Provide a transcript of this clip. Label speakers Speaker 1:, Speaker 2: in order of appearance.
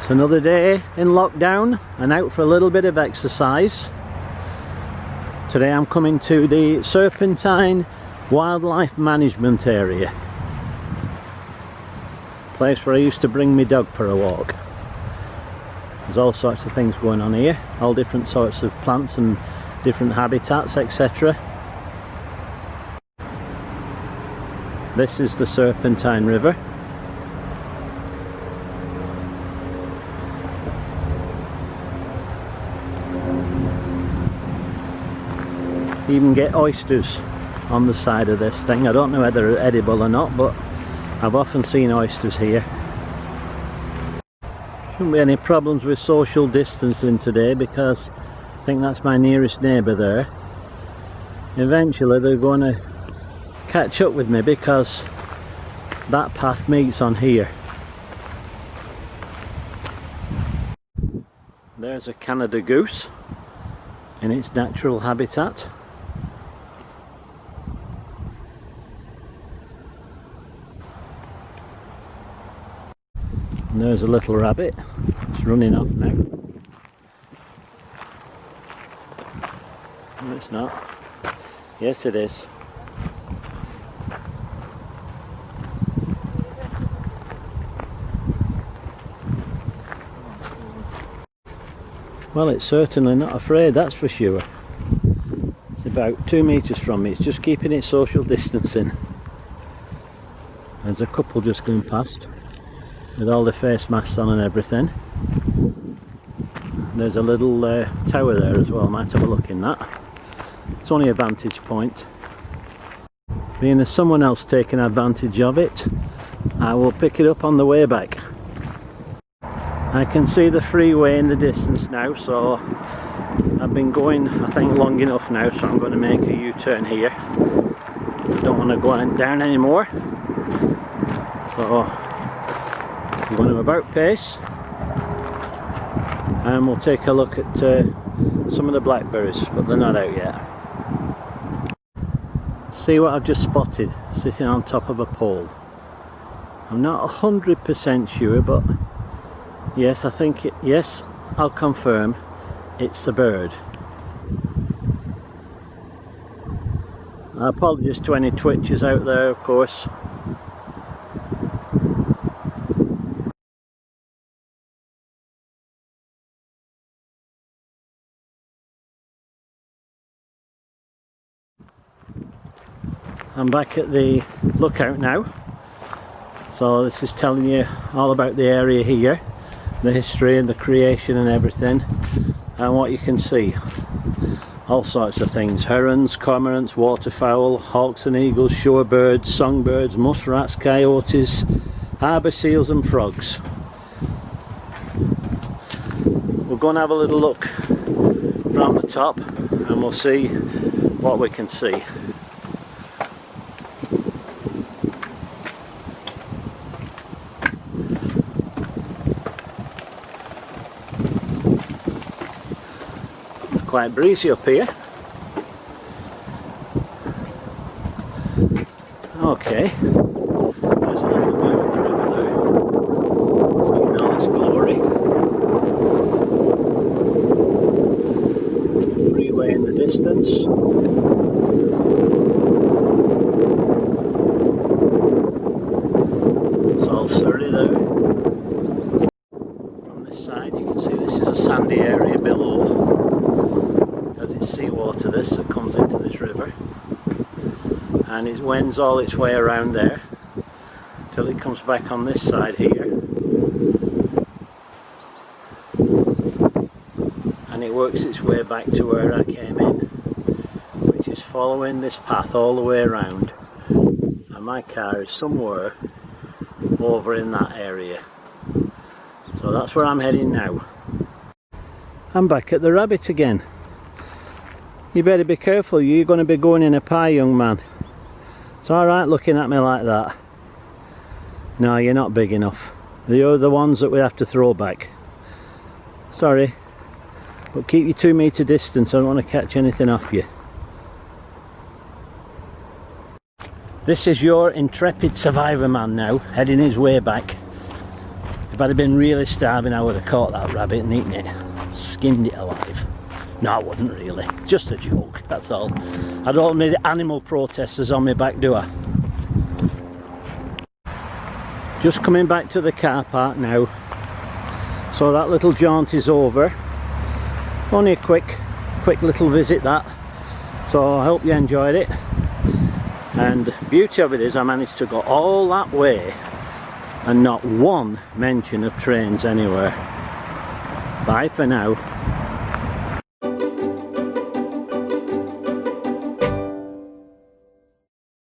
Speaker 1: It's another day in lockdown and out for a little bit of exercise. Today I'm coming to the Serpentine Wildlife Management Area. Place where I used to bring my dog for a walk. There's all sorts of things going on here, all different sorts of plants and different habitats, etc. This is the Serpentine River. You even get oysters on the side of this thing. I don't know whether they're edible or not, but I've often seen oysters here. Shouldn't be any problems with social distancing today because I think that's my nearest neighbour there. Eventually they're going to catch up with me because that path meets on here. There's a Canada goose in its natural habitat. And there's a little rabbit. It's running off now. No, it's not. Yes, it is. Well, it's certainly not afraid, that's for sure. It's about 2 meters from me. It's just keeping its social distancing. There's a couple just going past with all the face masks on and everything. There's a little tower there as well. Might have a look in that. It's only a vantage point. Being as someone else taking advantage of it, I will pick it up on the way back. I can see the freeway in the distance now, so I've been going, I think, long enough now, so I'm going to make a U-turn here. I don't want to go down anymore, so I'm going to about pace, and we'll take a look at some of the blackberries, but they're not out yet. See what I've just spotted sitting on top of a pole. I'm not 100% sure, but yes, I think it, yes, I'll confirm it's a bird. Apologies to any twitches out there, of course. I'm back at the lookout now, so this is telling you all about the area here, the history and the creation and everything, and what you can see. All sorts of things: herons, cormorants, waterfowl, hawks and eagles, shorebirds, songbirds, muskrats, coyotes, harbour seals and frogs. We'll go and have a little look from the top and we'll see what we can see. Quite breezy up here. Okay, there's a little view of the river there, seeing all its glory. Freeway in the distance. It's all Surrey there. From this side you can see this is a sandy area below. It's seawater this that comes into this river, and it wends all its way around there till it comes back on this side here, and it works its way back to where I came in, which is following this path all the way around, and my car is somewhere over in that area, so that's where I'm heading now. I'm back at the rabbit again. You better be careful, you're going to be going in a pie, young man. It's alright looking at me like that. No, you're not big enough. You're the ones that we have to throw back. Sorry, but keep your 2 meter distance. I don't want to catch anything off you. This is your intrepid survivor man now, heading his way back. If I'd have been really starving, I would have caught that rabbit and eaten it, skinned it alive. No, I wouldn't really, just a joke, that's all. I don't need animal protesters on my back, do I? Just coming back to the car park now. So that little jaunt is over. Only a quick little visit that. So I hope you enjoyed it. And the beauty of it is I managed to go all that way and not one mention of trains anywhere. Bye for now.